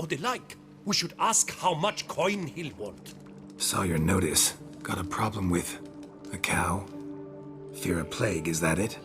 the like. We should ask how much coin he'll want. Saw your notice. Got a problem with a cow? Fear a plague, is that it?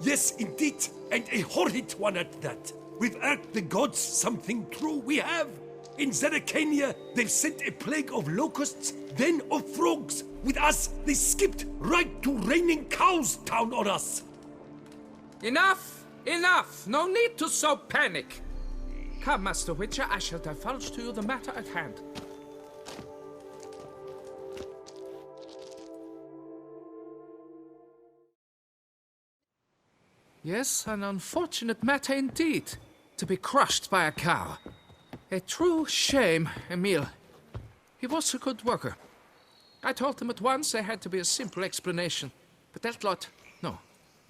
Yes, indeed, and a horrid one at that. We've irked the gods something true, we have. In Zeracania, they've sent a plague of locusts, then of frogs. With us, they skipped right to raining cows down on us. Enough! Enough! No need to so panic. Come, Master Witcher, I shall divulge to you the matter at hand. Yes, an unfortunate matter indeed, to be crushed by a cow. A true shame, Emile. He was a good worker. I told them at once there had to be a simple explanation. But that lot, no.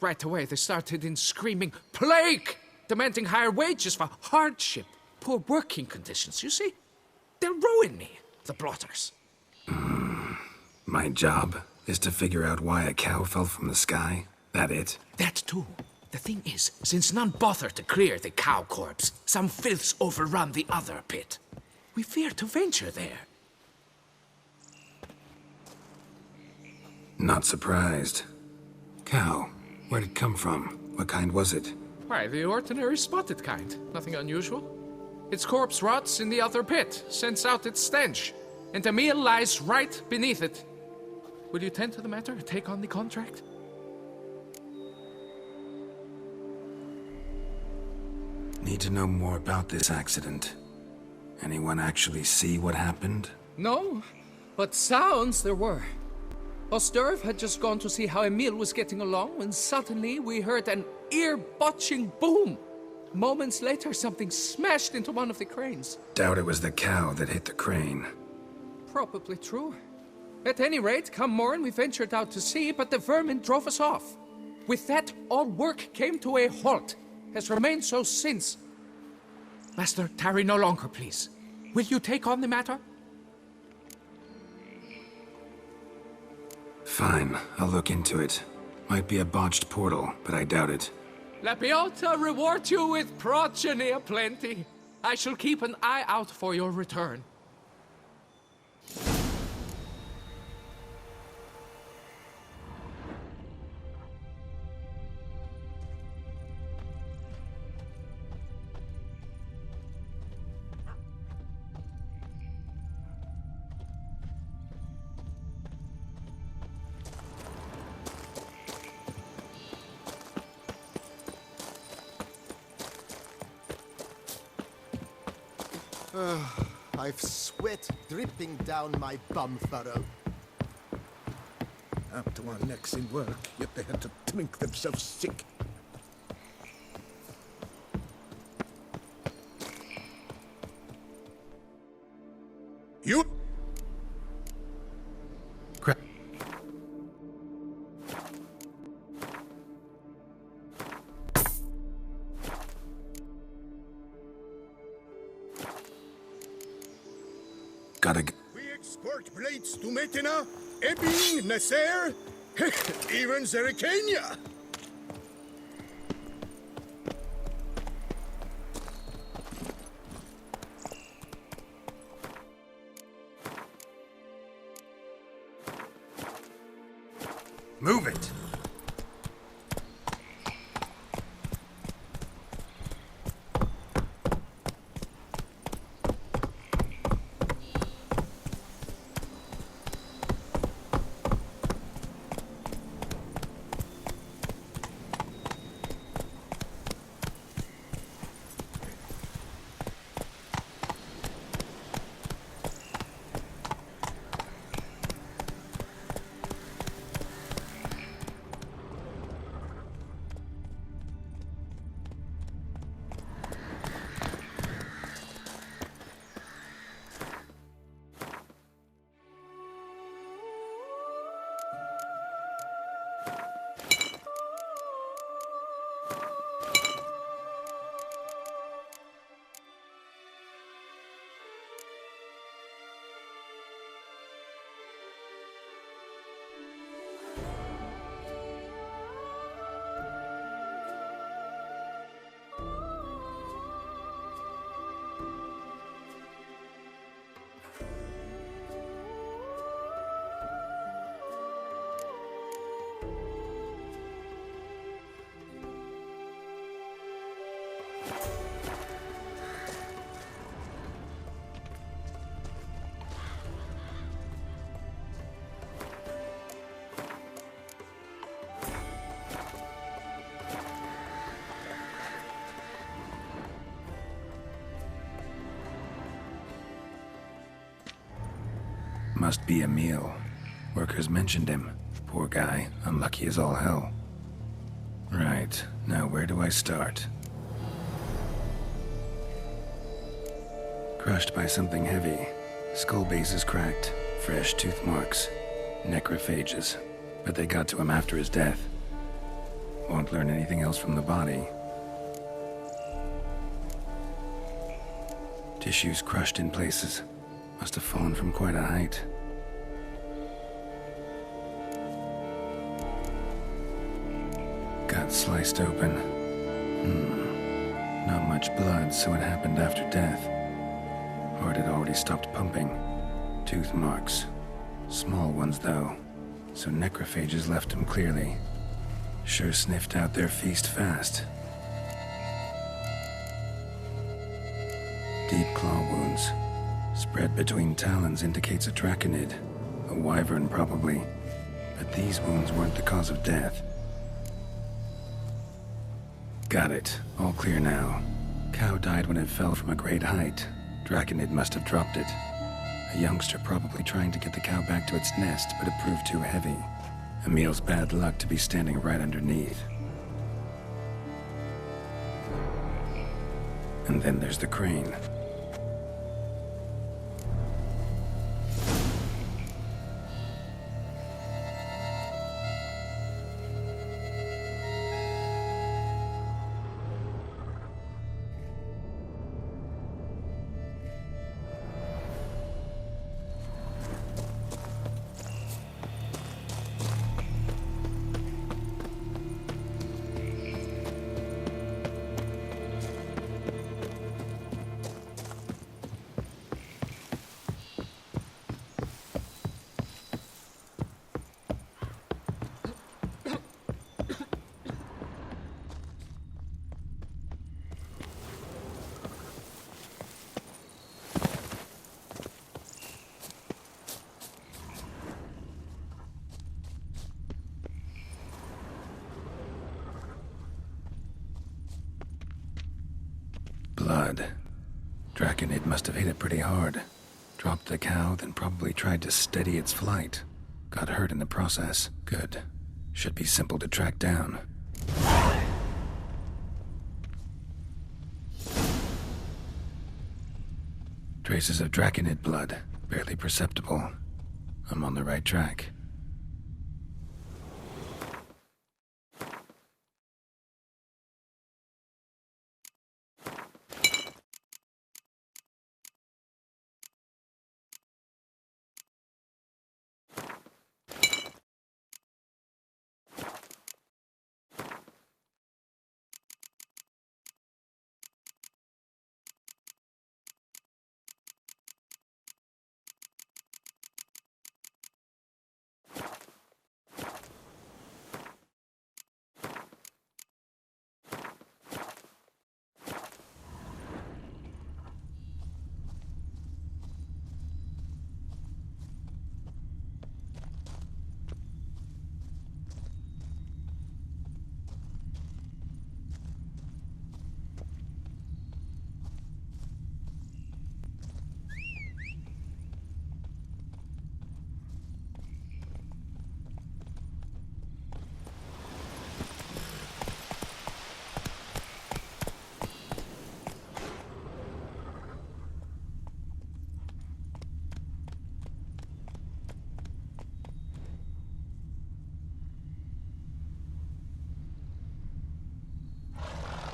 Right away they started in screaming, "Plague!" demanding higher wages for hardship, poor working conditions, you see? They'll ruin me, the blotters. My job is to figure out why a cow fell from the sky. That it? That too. The thing is, since none bother to clear the cow corpse, some filths overrun the other pit. We fear to venture there. Not surprised. Cow, where'd it come from? What kind was it? Why, the ordinary spotted kind. Nothing unusual. Its corpse rots in the other pit, sends out its stench, and the meal lies right beneath it. Will you tend to the matter and take on the contract? Need to know more about this accident. Anyone actually see what happened? No, but sounds there were. Osturv had just gone to see how Emil was getting along when suddenly we heard an ear-botching boom. Moments later, something smashed into one of the cranes. Doubt it was the cow that hit the crane. Probably true. At any rate, come morn, we ventured out to see, but the vermin drove us off. With that, all work came to a halt. Has remained so since. Master, tarry no longer, please. Will you take on the matter? Fine, I'll look into it. Might be a botched portal, but I doubt it. La Biota reward you with progeny aplenty. I shall keep an eye out for your return. I've sweat dripping down my bum furrow. Up to our necks in work, yet they had to drink themselves sick. You... Crap. Gotta g- We export blades to Metina, Ebbing, Nasser, even Zeracania. Move it! Must be Emil. Workers mentioned him. Poor guy, unlucky as all hell. Right, now where do I start? Crushed by something heavy. Skull base is cracked. Fresh tooth marks. Necrophages. But they got to him after his death. Won't learn anything else from the body. Tissues crushed in places. Must have fallen from quite a height. Gut sliced open. Not much blood, so it happened after death. Heart had already stopped pumping. Tooth marks. Small ones, though. So necrophages left him clearly. Sure sniffed out their feast fast. Deep claw wounds. Spread between talons indicates a draconid. A wyvern, probably. But these wounds weren't the cause of death. Got it. All clear now. Cow died when it fell from a great height. Draconid must have dropped it. A youngster probably trying to get the cow back to its nest, but it proved too heavy. Emil's bad luck to be standing right underneath. And then there's the crane. Blood. Draconid must have hit it pretty hard. Dropped the cow, then probably tried to steady its flight. Got hurt in the process. Good. Should be simple to track down. Traces of Draconid blood. Barely perceptible. I'm on the right track.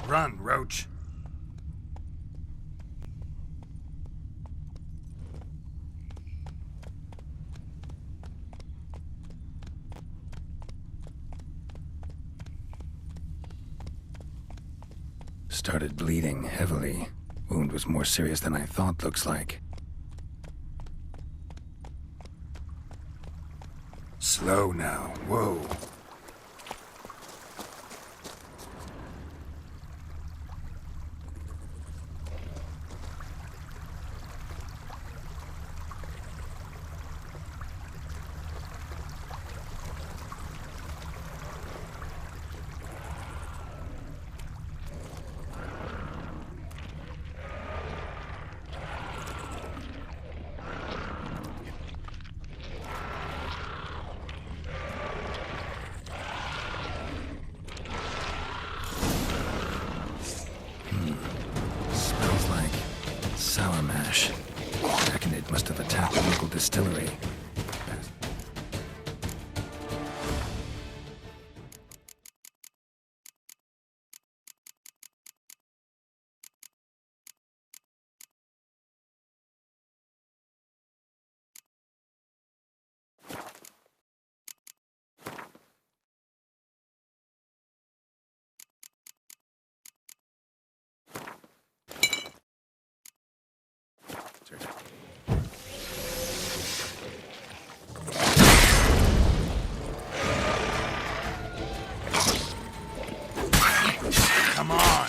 Run, Roach. Started bleeding heavily. Wound was more serious than I thought, looks like. Slow now. Whoa. sour mash. I reckon it must have attacked the local distillery. Come on.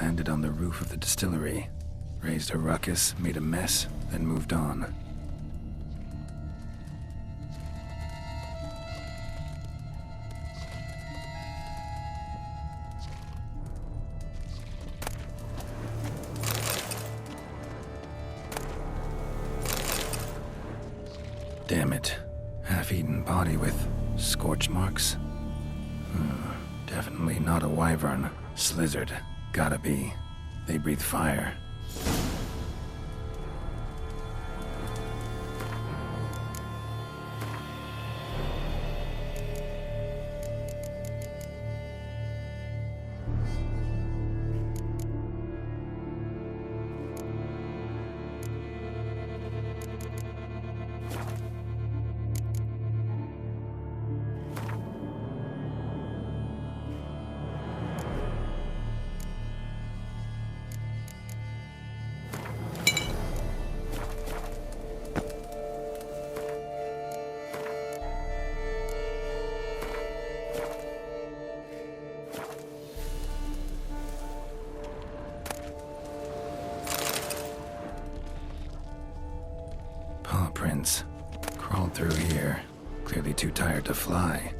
Landed on the roof of the distillery, raised a ruckus, made a mess, then moved on. Damn it. Half-eaten body with scorch marks? Definitely not a wyvern. Slizzard. Gotta be. They breathe fire. Paw prints. Crawled through here. Clearly too tired to fly.